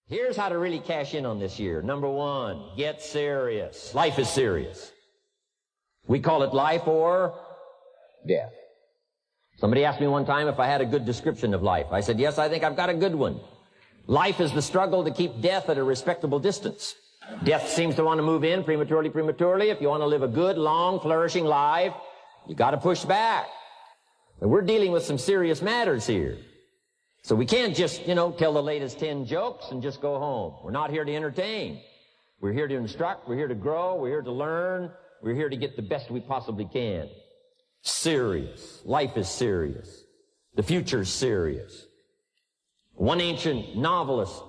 Here's how to really cash in on this year. Number one, get serious. Life is serious. We call it life or death. Somebody asked me one time if I had a good description of life. I said, yes, I think I've got a good one. Life is the struggle to keep death at a respectable distance. Death seems to want to move in prematurely. If you want to live a good, long, flourishing life, you got to push back. And we're dealing with some serious matters here. So we can't just, tell the latest 10 jokes and just go home. We're not here to entertain. We're here to instruct. We're here to grow. We're here to learn. We're here to get the best we possibly can. Serious. Life is serious. The future's serious. One ancient novelist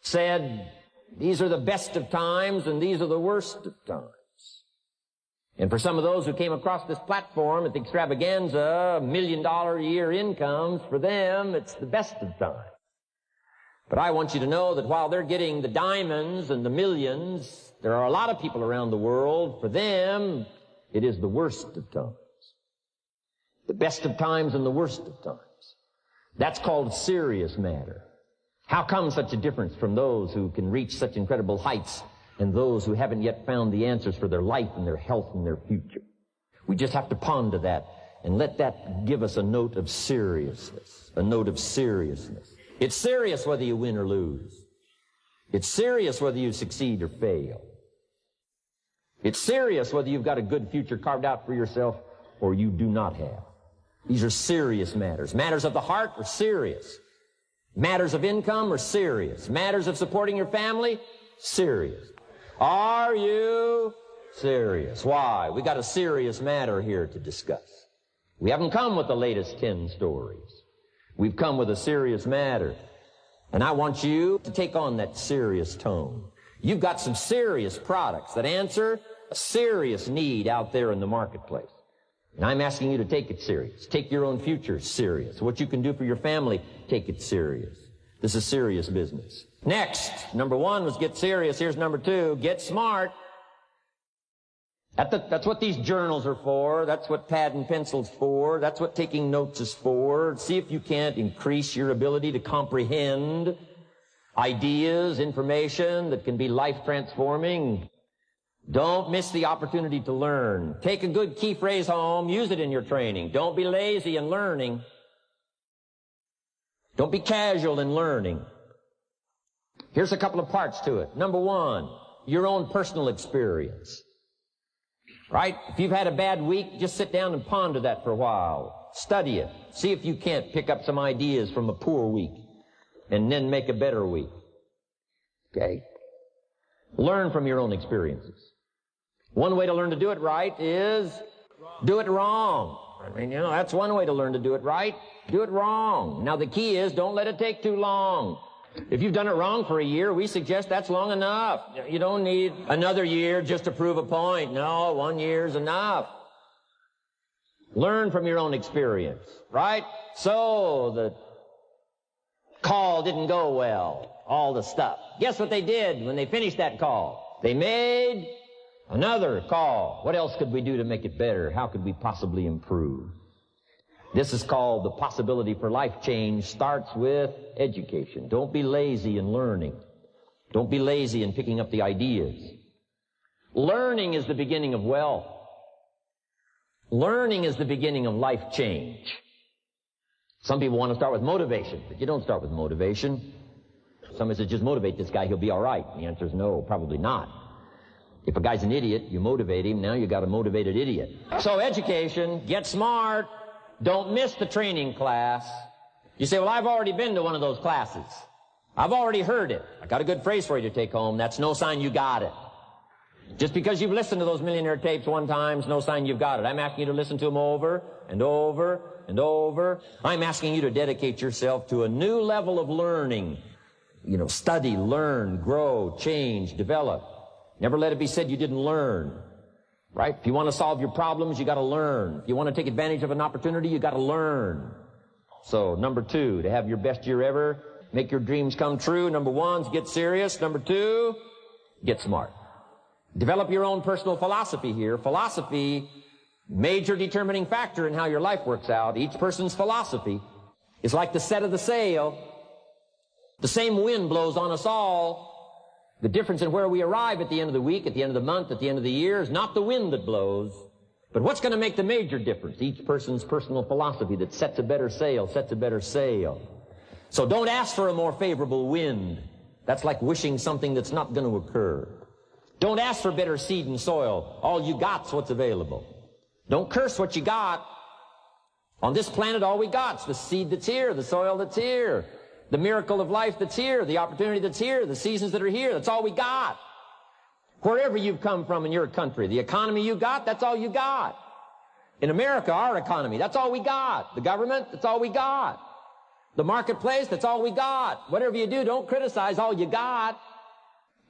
said, these are the best of times and these are the worst of times. And for some of those who came across this platform at the extravaganza, $1 million a year incomes, for them, it's the best of times. But I want you to know that while they're getting the diamonds and the millions, there are a lot of people around the world, for them, it is the worst of times. The best of times and the worst of times. That's called serious matter. How come such a difference from those who can reach such incredible heights and those who haven't yet found the answers for their life and their health and their future? We just have to ponder that and let that give us a note of seriousness, a note of seriousness. It's serious whether you win or lose. It's serious whether you succeed or fail. It's serious whether you've got a good future carved out for yourself or you do not have. These are serious matters. Matters of the heart are serious. Matters of income are serious. Matters of supporting your family, serious. Are you serious? Why? We got a serious matter here to discuss. We haven't come with the latest 10 stories. We've come with a serious matter. And I want you to take on that serious tone. You've got some serious products that answer a serious need out there in the marketplace. And I'm asking you to take it serious. Take your own future serious. What you can do for your family, take it serious. This is serious business. Next, number one was get serious. Here's number two, get smart. That's what these journals are for. That's what pad and pencil's for. That's what taking notes is for. See if you can't increase your ability to comprehend ideas, information that can be life-transforming. Don't miss the opportunity to learn. Take a good key phrase home. Use it in your training. Don't be lazy in learning. Don't be casual in learning. Here's a couple of parts to it. Number one, your own personal experience. Right? If you've had a bad week, just sit down and ponder that for a while. Study it. See if you can't pick up some ideas from a poor week and then make a better week. Okay? Learn from your own experiences. One way to learn to do it right is do it wrong. I mean, that's one way to learn to do it right. Do it wrong. Now, the key is don't let it take too long. If you've done it wrong for a year, we suggest that's long enough. You don't need another year just to prove a point. No, 1 year's enough. Learn from your own experience, right? So the call didn't go well, all the stuff. Guess what they did when they finished that call? They made another call. What else could we do to make it better? How could we possibly improve? This is called the possibility for life change. Starts with education. Don't be lazy in learning. Don't be lazy in picking up the ideas. Learning is the beginning of wealth. Learning is the beginning of life change. Some people want to start with motivation, but you don't start with motivation. Somebody says, just motivate this guy, he'll be all right. The answer is no, probably not. If a guy's an idiot, you motivate him, now you got a motivated idiot. So education, get smart. Don't miss the training class. You say, well, I've already been to one of those classes. I've already heard it. I got a good phrase for you to take home. That's no sign you got it. Just because you've listened to those millionaire tapes one time is no sign you've got it. I'm asking you to listen to them over and over and over. I'm asking you to dedicate yourself to a new level of learning. Study, learn, grow, change, develop. Never let it be said you didn't learn. Right? If you want to solve your problems, you got to learn. If you want to take advantage of an opportunity, you got to learn. So, number two, to have your best year ever, make your dreams come true. Number one is get serious. Number two, get smart. Develop your own personal philosophy here. Philosophy, major determining factor in how your life works out. Each person's philosophy is like the set of the sail. The same wind blows on us all. The difference in where we arrive at the end of the week, at the end of the month, at the end of the year is not the wind that blows, but what's going to make the major difference? Each person's personal philosophy that sets a better sail, sets a better sail. So don't ask for a more favorable wind. That's like wishing something that's not going to occur. Don't ask for better seed and soil. All you got's what's available. Don't curse what you got. On this planet, all we got's the seed that's here, the soil that's here, the miracle of life that's here, the opportunity that's here, the seasons that are here. That's all we got. Wherever you've come from in your country, the economy you got, that's all you got. In America, our economy, that's all we got. The government, that's all we got. The marketplace, that's all we got. Whatever you do, don't criticize all you got.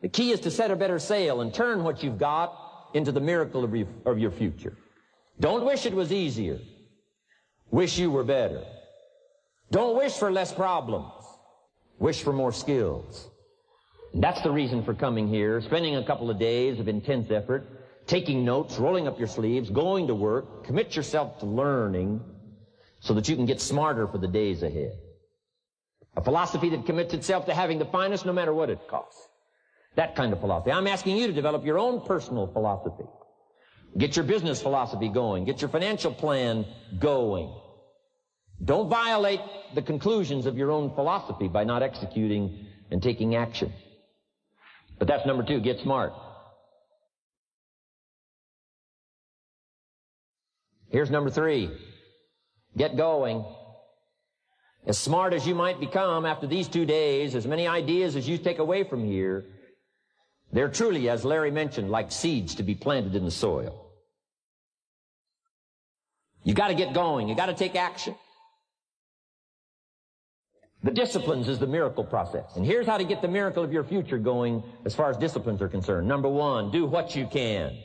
The key is to set a better sail and turn what you've got into the miracle of your future. Don't wish it was easier. Wish you were better. Don't wish for less problems. Wish for more skills. And that's the reason for coming here, spending a couple of days of intense effort, taking notes, rolling up your sleeves, going to work, commit yourself to learning so that you can get smarter for the days ahead. A philosophy that commits itself to having the finest no matter what it costs. That kind of philosophy. I'm asking you to develop your own personal philosophy. Get your business philosophy going. Get your financial plan going. Don't violate the conclusions of your own philosophy by not executing and taking action. But that's number 2, get smart. Here's number 3, get going. As smart as you might become after these 2 days, as many ideas as you take away from here, they're truly, as Larry mentioned, like seeds to be planted in the soil. You got to get going. You got to take action. The disciplines is the miracle process. And here's how to get the miracle of your future going as far as disciplines are concerned. Number 1, do what you can.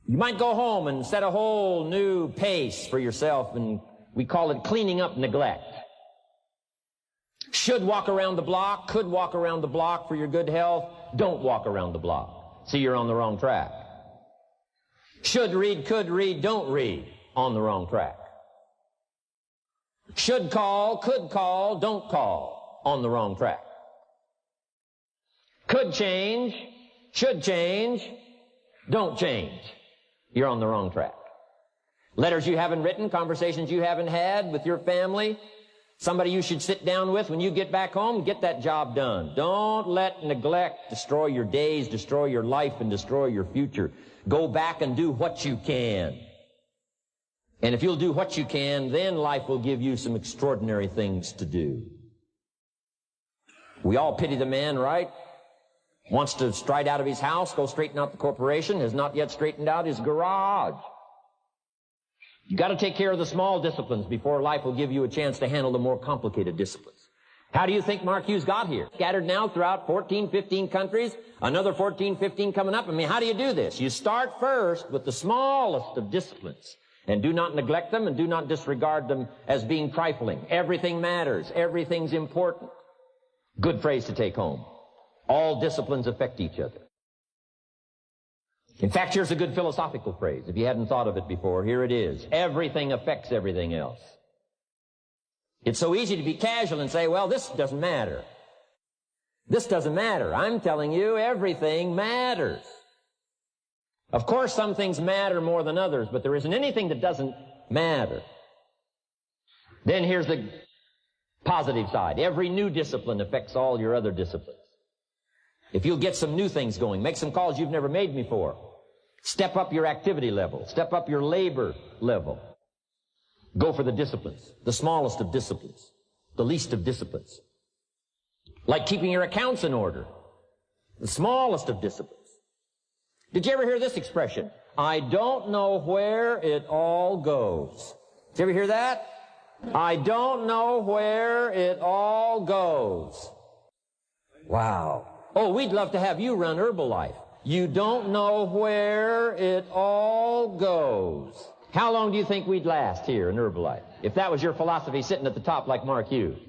You might go home and set a whole new pace for yourself, and we call it cleaning up neglect. Should walk around the block, could walk around the block for your good health. Don't walk around the block. See, you're on the wrong track. Should read, could read, don't read. On the wrong track. Should call, could call, don't call. On the wrong track. Could change, should change, don't change. You're on the wrong track. Letters you haven't written, conversations you haven't had with your family, somebody you should sit down with when you get back home, get that job done. Don't let neglect destroy your days, destroy your life, and destroy your future. Go back and do what you can. And if you'll do what you can, then life will give you some extraordinary things to do. We all pity the man, right? Wants to stride out of his house, go straighten out the corporation, has not yet straightened out his garage. You got to take care of the small disciplines before life will give you a chance to handle the more complicated disciplines. How do you think Mark Hughes got here? Scattered now throughout 14, 15 countries, another 14, 15 coming up. I mean, how do you do this? You start first with the smallest of disciplines, and do not neglect them and do not disregard them as being trifling. Everything matters. Everything's important. Good phrase to take home. All disciplines affect each other. In fact, here's a good philosophical phrase. If you hadn't thought of it before, here it is. Everything affects everything else. It's so easy to be casual and say, well, this doesn't matter. This doesn't matter. I'm telling you, everything matters. Of course, some things matter more than others, but there isn't anything that doesn't matter. Then here's the positive side. Every new discipline affects all your other disciplines. If you'll get some new things going, make some calls you've never made before. Step up your activity level. Step up your labor level. Go for the disciplines, the smallest of disciplines, the least of disciplines. Like keeping your accounts in order, the smallest of disciplines. Did you ever hear this expression? I don't know where it all goes. Did you ever hear that? I don't know where it all goes. Wow. Oh, we'd love to have you run Herbalife. You don't know where it all goes. How long do you think we'd last here in Herbalife if that was your philosophy sitting at the top like Mark Hughes?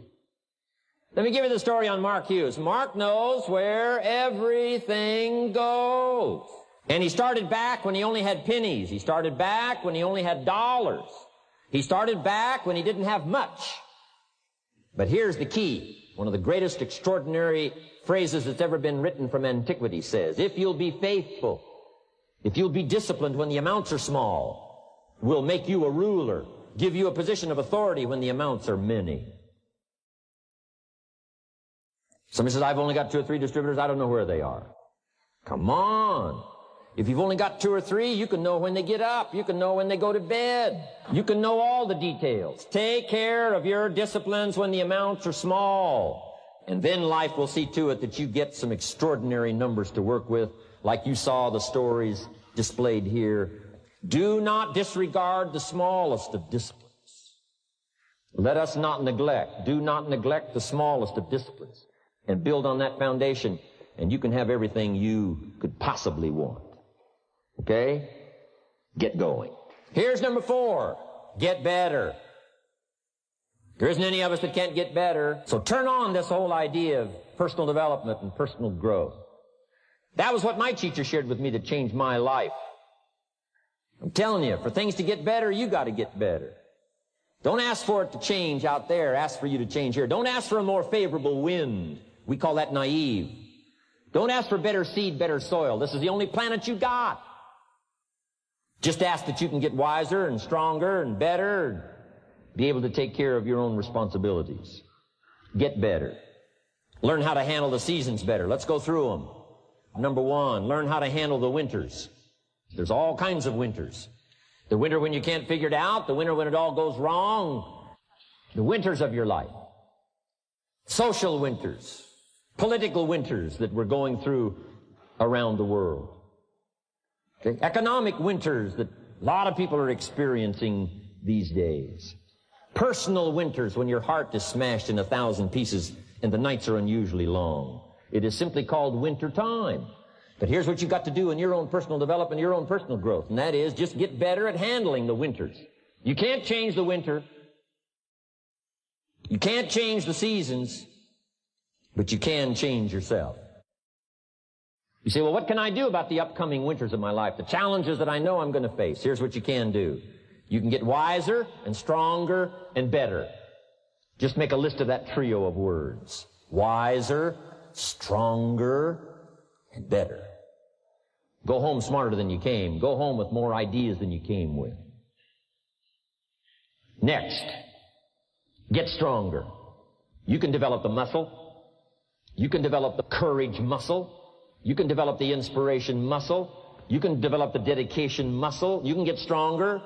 Let me give you the story on Mark Hughes. Mark knows where everything goes. And he started back when he only had pennies. He started back when he only had dollars. He started back when he didn't have much. But here's the key. one of the greatest extraordinary phrases that's ever been written from antiquity, says, if you'll be faithful, if you'll be disciplined when the amounts are small, we'll make you a ruler, give you a position of authority when the amounts are many. Somebody says, I've only got 2 or 3 distributors, I don't know where they are. Come on. If you've only got 2 or 3, you can know when they get up. You can know when they go to bed. You can know all the details. Take care of your disciplines when the amounts are small. And then life will see to it that you get some extraordinary numbers to work with, like you saw the stories displayed here. Do not disregard the smallest of disciplines. Let us not neglect. Do not neglect the smallest of disciplines. And build on that foundation, and you can have everything you could possibly want. Okay? Get going. Here's number 4. Get better. There isn't any of us that can't get better. So turn on this whole idea of personal development and personal growth. That was what my teacher shared with me that changed my life. I'm telling you, for things to get better, you got to get better. Don't ask for it to change out there. Ask for you to change here. Don't ask for a more favorable wind. We call that naive. Don't ask for better seed, better soil. This is the only planet you got. Just ask that you can get wiser and stronger and better and be able to take care of your own responsibilities. Get better. Learn how to handle the seasons better. Let's go through them. Number 1, learn how to handle the winters. There's all kinds of winters. The winter when you can't figure it out, the winter when it all goes wrong, the winters of your life. Social winters, political winters that we're going through around the world. Okay? Economic winters that a lot of people are experiencing these days. Personal winters when your heart is smashed in 1,000 pieces and the nights are unusually long. It is simply called winter time. But here's what you've got to do in your own personal development, your own personal growth, and that is just get better at handling the winters. You can't change the winter. You can't change the seasons, but you can change yourself. You say, well, what can I do about the upcoming winters of my life, the challenges that I know I'm going to face? Here's what you can do. You can get wiser and stronger and better. Just make a list of that trio of words. Wiser, stronger, and better. Go home smarter than you came. Go home with more ideas than you came with. Next, get stronger. You can develop the muscle. You can develop the courage muscle. You can develop the inspiration muscle. You can develop the dedication muscle. You can get stronger.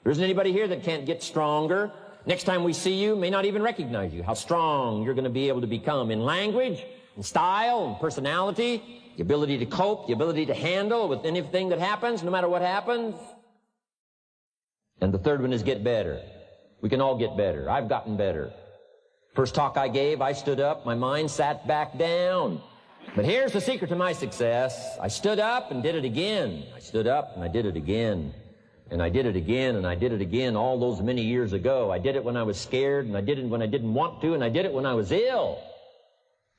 There isn't anybody here that can't get stronger. Next time we see you, may not even recognize you, how strong you're going to be able to become in language, in style, in personality, the ability to cope, the ability to handle with anything that happens, no matter what happens. And the third one is get better. We can all get better. I've gotten better. First talk I gave, I stood up, my mind sat back down. But here's the secret to my success. I stood up and did it again. I stood up and I did it again. And I did it again, and I did it again all those many years ago. I did it when I was scared, and I did it when I didn't want to, and I did it when I was ill.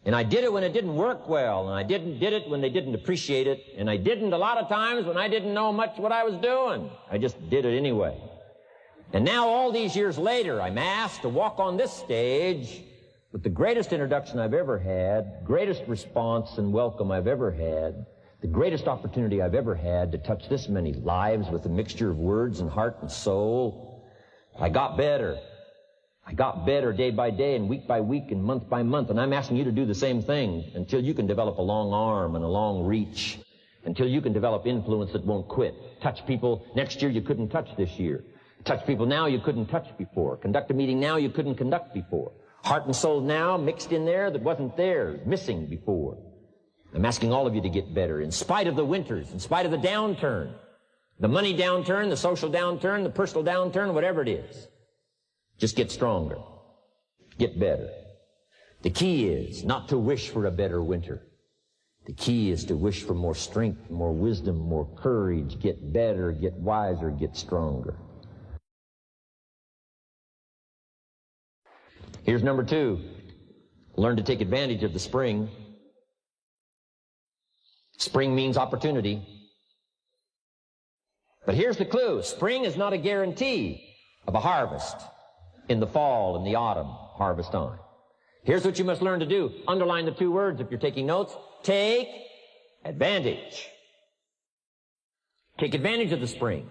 And I did it when it didn't work well, and I did it when they didn't appreciate it, and I didn't a lot of times when I didn't know much what I was doing. I just did it anyway. And now all these years later, I'm asked to walk on this stage with the greatest introduction I've ever had, greatest response and welcome I've ever had, the greatest opportunity I've ever had to touch this many lives with a mixture of words and heart and soul. I got better. I got better day by day and week by week and month by month. And I'm asking you to do the same thing until you can develop a long arm and a long reach, until you can develop influence that won't quit. Touch people next year you couldn't touch this year. Touch people now you couldn't touch before. Conduct a meeting now you couldn't conduct before. Heart and soul now mixed in there that wasn't there, missing before. I'm asking all of you to get better in spite of the winters, in spite of the downturn, the money downturn, the social downturn, the personal downturn, whatever it is. Just get stronger. Get better. The key is not to wish for a better winter. The key is to wish for more strength, more wisdom, more courage, get better, get wiser, get stronger. Here's number 2. Learn to take advantage of the spring. Spring means opportunity. But here's the clue. Spring is not a guarantee of a harvest in the fall and the autumn harvest time. Here's what you must learn to do. Underline the two words if you're taking notes. Take advantage. Take advantage of the spring.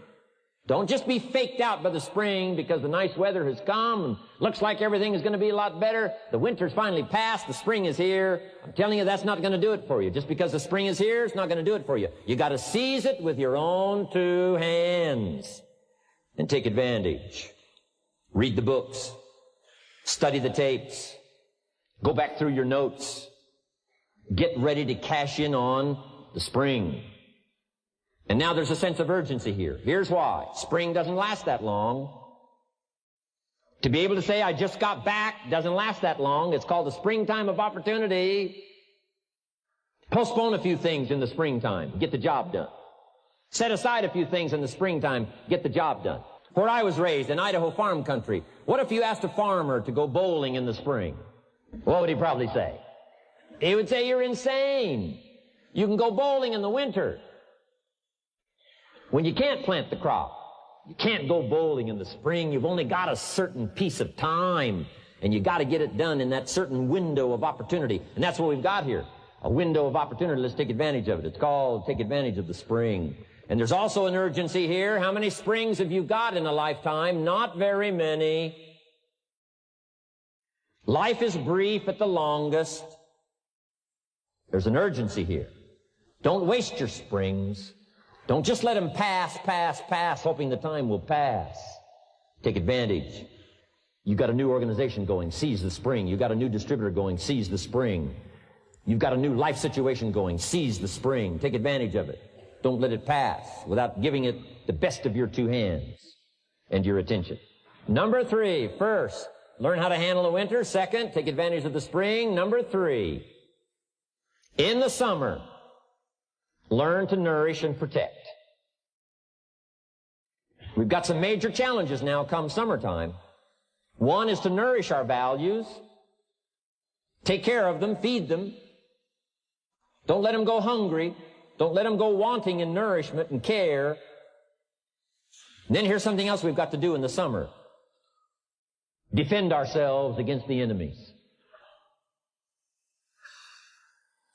Don't just be faked out by the spring because the nice weather has come and looks like everything is going to be a lot better. The winter's finally passed. The spring is here. I'm telling you, that's not going to do it for you. Just because the spring is here, it's not going to do it for you. You got to seize it with your own two hands and take advantage. Read the books. Study the tapes. Go back through your notes. Get ready to cash in on the spring. And now there's a sense of urgency here. Here's why. Spring doesn't last that long. To be able to say, I just got back, doesn't last that long. It's called the springtime of opportunity. Postpone a few things in the springtime. Get the job done. Set aside a few things in the springtime. Get the job done. Where I was raised, in Idaho farm country, what if you asked a farmer to go bowling in the spring? What would he probably say? He would say, you're insane. You can go bowling in the winter. When you can't plant the crop, you can't go bowling in the spring. You've only got a certain piece of time, and you got to get it done in that certain window of opportunity. And that's what we've got here, a window of opportunity. Let's take advantage of it. It's called take advantage of the spring. And there's also an urgency here. How many springs have you got in a lifetime? Not very many. Life is brief at the longest. There's an urgency here. Don't waste your springs. Don't just let them pass, hoping the time will pass. Take advantage. You've got a new organization going, seize the spring. You've got a new distributor going, seize the spring. You've got a new life situation going, seize the spring. Take advantage of it. Don't let it pass without giving it the best of your two hands and your attention. Number 3, first, learn how to handle the winter. Second, take advantage of the spring. Number 3, in the summer, learn to nourish and protect. We've got some major challenges now come summertime. One is to nourish our values. Take care of them, feed them. Don't let them go hungry. Don't let them go wanting in nourishment and care. And then here's something else we've got to do in the summer. Defend ourselves against the enemies.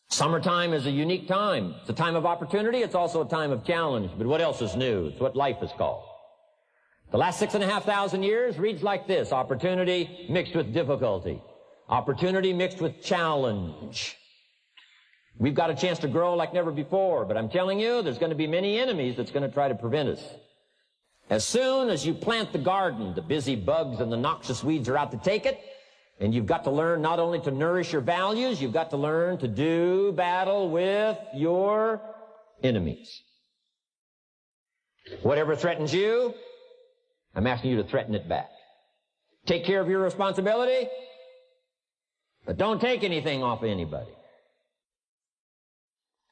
Summertime is a unique time. It's a time of opportunity. It's also a time of challenge. But what else is new? It's what life is called. The last 6,500 years reads like this. Opportunity mixed with difficulty. Opportunity mixed with challenge. We've got a chance to grow like never before. But I'm telling you, there's going to be many enemies that's going to try to prevent us. As soon as you plant the garden, the busy bugs and the noxious weeds are out to take it. And you've got to learn not only to nourish your values, you've got to learn to do battle with your enemies. Whatever threatens you, I'm asking you to threaten it back. Take care of your responsibility, but don't take anything off of anybody.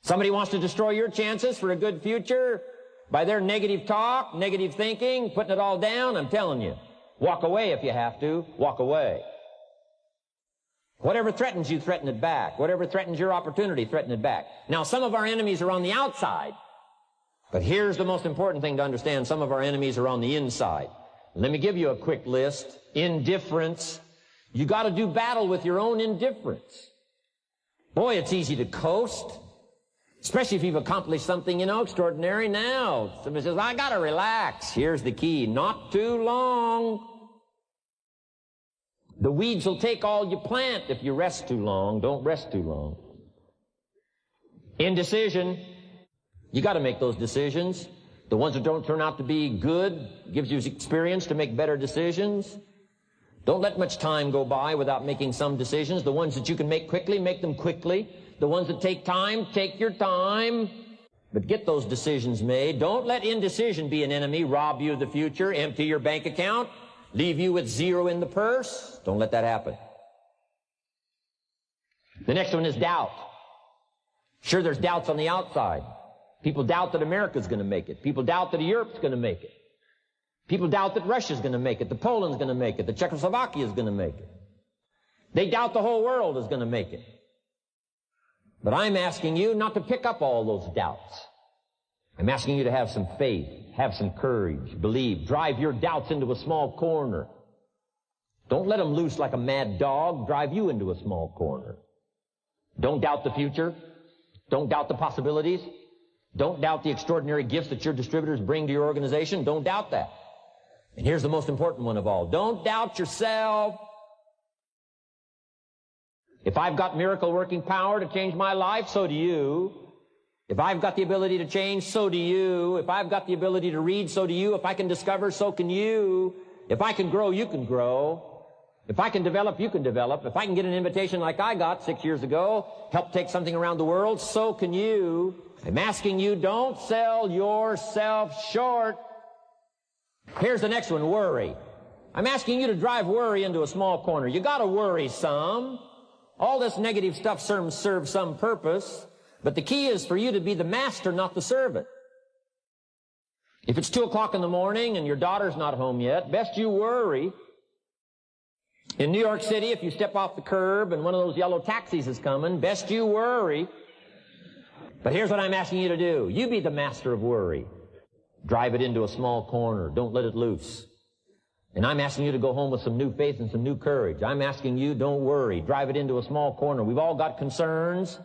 Somebody wants to destroy your chances for a good future by their negative talk, negative thinking, putting it all down. I'm telling you, walk away if you have to. Walk away. Whatever threatens you, threaten it back. Whatever threatens your opportunity, threaten it back. Now, some of our enemies are on the outside. But here's the most important thing to understand. Some of our enemies are on the inside. Let me give you a quick list. Indifference. You got to do battle with your own indifference. Boy, it's easy to coast. Especially if you've accomplished something, extraordinary. Now, somebody says, I got to relax. Here's the key. Not too long. The weeds will take all you plant if you rest too long. Don't rest too long. Indecision. You got to make those decisions. The ones that don't turn out to be good gives you experience to make better decisions. Don't let much time go by without making some decisions. The ones that you can make quickly, make them quickly. The ones that take time, take your time. But get those decisions made. Don't let indecision be an enemy, rob you of the future, empty your bank account, leave you with zero in the purse. Don't let that happen. The next one is doubt. Sure, there's doubts on the outside. People doubt that America's going to make it. People doubt that Europe's going to make it. People doubt that Russia's going to make it, that Poland's going to make it, that Czechoslovakia's going to make it. They doubt the whole world is going to make it. But I'm asking you not to pick up all those doubts. I'm asking you to have some faith, have some courage, believe, drive your doubts into a small corner. Don't let them loose like a mad dog drive you into a small corner. Don't doubt the future. Don't doubt the possibilities. Don't doubt the extraordinary gifts that your distributors bring to your organization. Don't doubt that. And here's the most important one of all. Don't doubt yourself. If I've got miracle working power to change my life, so do you. If I've got the ability to change, so do you. If I've got the ability to read, so do you. If I can discover, so can you. If I can grow, you can grow. If I can develop, you can develop. If I can get an invitation like I got 6 years ago, help take something around the world, so can you. I'm asking you, don't sell yourself short. Here's the next one, worry. I'm asking you to drive worry into a small corner. You got to worry some. All this negative stuff serves some purpose, but the key is for you to be the master, not the servant. If it's 2 o'clock in the morning and your daughter's not home yet, best you worry. In New York City, if you step off the curb and one of those yellow taxis is coming, best you worry. But here's what I'm asking you to do. You be the master of worry. Drive it into a small corner. Don't let it loose. And I'm asking you to go home with some new faith and some new courage. I'm asking you, don't worry. Drive it into a small corner. We've all got concerns,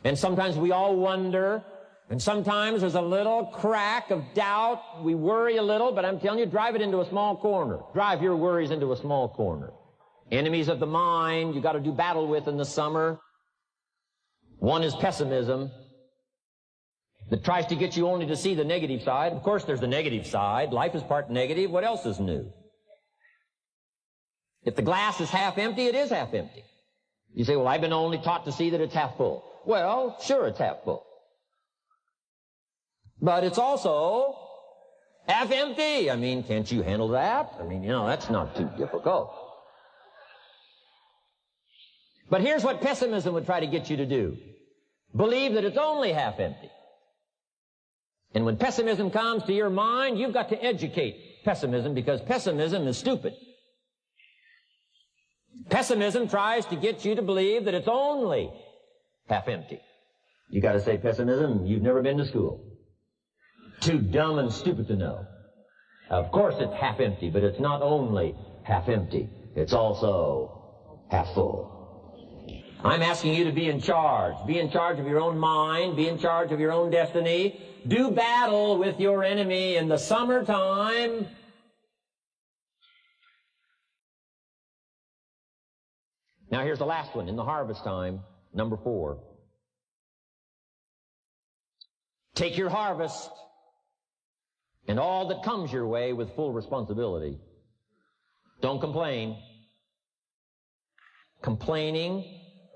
and sometimes we all wonder, and sometimes there's a little crack of doubt. We worry a little, but I'm telling you, drive it into a small corner. Drive your worries into a small corner. Enemies of the mind you got to do battle with in the summer. One is pessimism, that tries to get you only to see the negative side. Of course, there's the negative side. Life is part negative. What else is new? If the glass is half empty, it is half empty. You say, well, I've been only taught to see that it's half full. Well, sure, it's half full. But it's also half empty. I mean, can't you handle that? I mean, that's not too difficult. But here's what pessimism would try to get you to do. Believe that it's only half empty. And when pessimism comes to your mind, you've got to educate pessimism, because pessimism is stupid. Pessimism tries to get you to believe that it's only half empty. You got to say, pessimism, you've never been to school. Too dumb and stupid to know. Of course it's half empty, but it's not only half empty. It's also half full. I'm asking you to be in charge. Be in charge of your own mind. Be in charge of your own destiny. Do battle with your enemy in the summertime. Now here's the last one, in the harvest time, number 4. Take your harvest and all that comes your way with full responsibility. Don't complain. Complaining,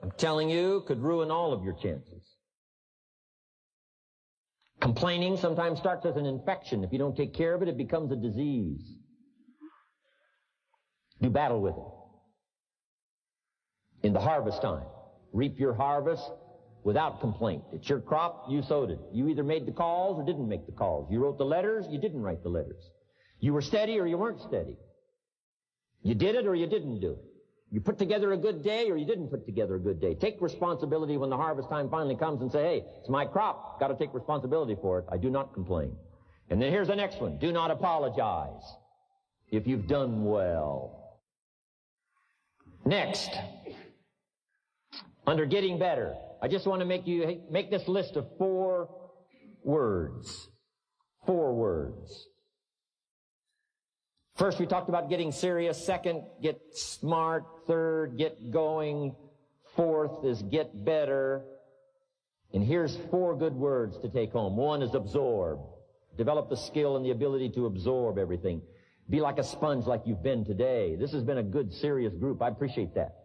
I'm telling you, could ruin all of your chances. Complaining sometimes starts as an infection. If you don't take care of it, it becomes a disease. Do battle with it. In the harvest time, reap your harvest without complaint. It's your crop, you sowed it. You either made the calls or didn't make the calls. You wrote the letters, you didn't write the letters. You were steady or you weren't steady. You did it or you didn't do it. You put together a good day or you didn't put together a good day. Take responsibility when the harvest time finally comes and say, hey, it's my crop. Got to take responsibility for it. I do not complain. And then here's the next one. Do not apologize if you've done well. Next, under getting better, I just want to make this list of 4 words. 4 words. First, we talked about getting serious. Second, get smart. Third, get going. Fourth is get better. And here's 4 good words to take home. 1 is absorb. Develop the skill and the ability to absorb everything. Be like a sponge like you've been today. This has been a good, serious group. I appreciate that.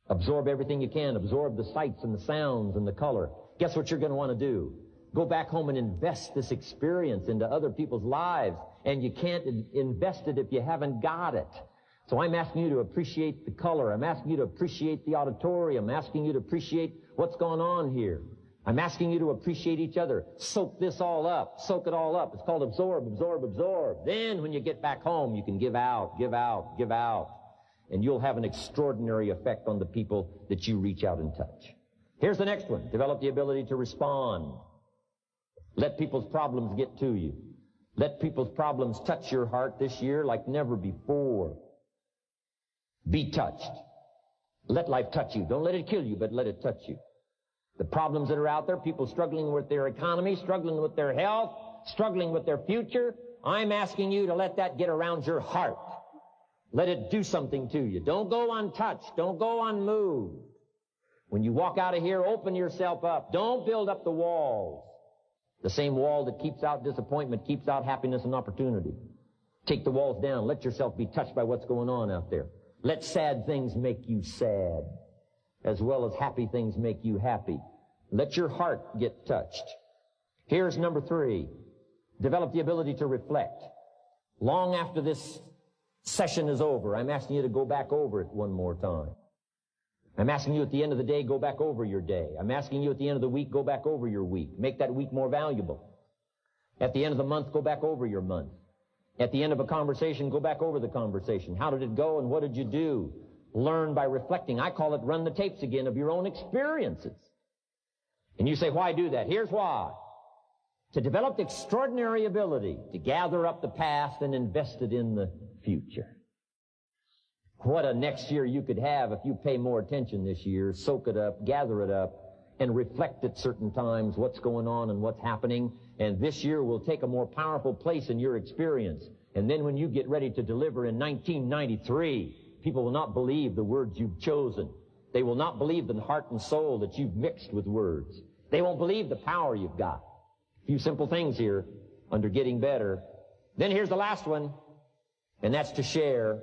Absorb everything you can. Absorb the sights and the sounds and the color. Guess what you're going to want to do? Go back home and invest this experience into other people's lives. And you can't invest it if you haven't got it. So I'm asking you to appreciate the color. I'm asking you to appreciate the auditorium. I'm asking you to appreciate what's going on here. I'm asking you to appreciate each other. Soak this all up. Soak it all up. It's called absorb, absorb, absorb. Then when you get back home, you can give out, give out, give out. And you'll have an extraordinary effect on the people that you reach out and touch. Here's the next one. Develop the ability to respond. Let people's problems get to you. Let people's problems touch your heart this year like never before. Be touched. Let life touch you. Don't let it kill you, but let it touch you. The problems that are out there, people struggling with their economy, struggling with their health, struggling with their future, I'm asking you to let that get around your heart. Let it do something to you. Don't go untouched. Don't go unmoved. When you walk out of here, open yourself up. Don't build up the walls. The same wall that keeps out disappointment keeps out happiness and opportunity. Take the walls down. Let yourself be touched by what's going on out there. Let sad things make you sad, as well as happy things make you happy. Let your heart get touched. Here's number 3. Develop the ability to reflect. Long after this session is over, I'm asking you to go back over it one more time. I'm asking you at the end of the day, go back over your day. I'm asking you at the end of the week, go back over your week. Make that week more valuable. At the end of the month, go back over your month. At the end of a conversation, go back over the conversation. How did it go and what did you do? Learn by reflecting. I call it run the tapes again of your own experiences. And you say, why do that? Here's why. To develop the extraordinary ability to gather up the past and invest it in the future. What a next year you could have if you pay more attention this year, soak it up, gather it up, and reflect at certain times what's going on and what's happening. And this year will take a more powerful place in your experience. And then when you get ready to deliver in 1993, people will not believe the words you've chosen. They will not believe the heart and soul that you've mixed with words. They won't believe the power you've got. A few simple things here under getting better. Then here's the last one, and that's to share.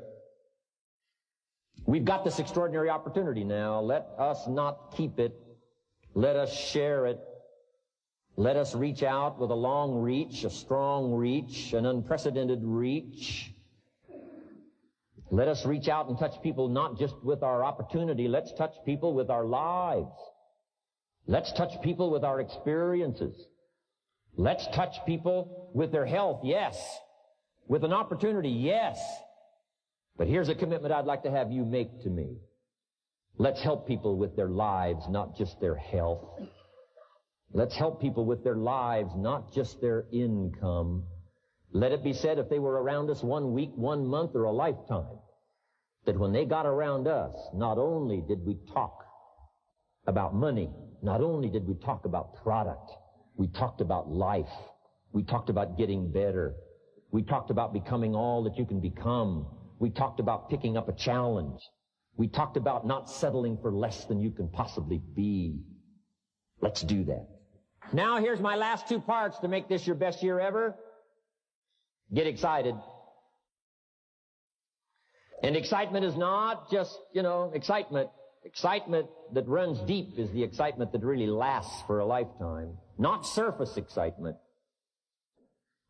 We've got this extraordinary opportunity now. Let us not keep it. Let us share it. Let us reach out with a long reach, a strong reach, an unprecedented reach. Let us reach out and touch people not just with our opportunity. Let's touch people with our lives. Let's touch people with our experiences. Let's touch people with their health, yes. With an opportunity, yes. But here's a commitment I'd like to have you make to me. Let's help people with their lives, not just their health. Let's help people with their lives, not just their income. Let it be said, if they were around us 1 week, 1 month, or a lifetime, that when they got around us, not only did we talk about money, not only did we talk about product, we talked about life. We talked about getting better. We talked about becoming all that you can become. We talked about picking up a challenge. We talked about not settling for less than you can possibly be. Let's do that. Now here's my last 2 parts to make this your best year ever. Get excited. And excitement is not just, excitement. Excitement that runs deep is the excitement that really lasts for a lifetime. Not surface excitement.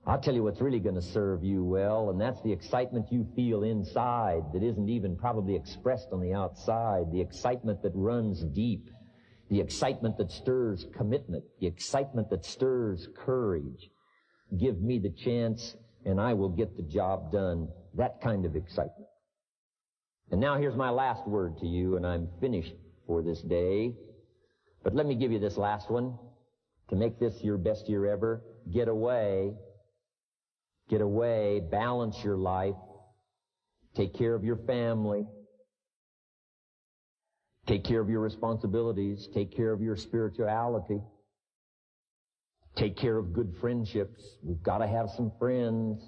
I'll tell you what's really going to serve you well, and that's the excitement you feel inside that isn't even probably expressed on the outside. The excitement that runs deep. The excitement that stirs commitment. The excitement that stirs courage. Give me the chance, and I will get the job done. That kind of excitement. And now here's my last word to you, and I'm finished for this day. But let me give you this last one. To make this your best year ever, get away. Get away, balance your life, take care of your family, take care of your responsibilities, take care of your spirituality, take care of good friendships. We've got to have some friends.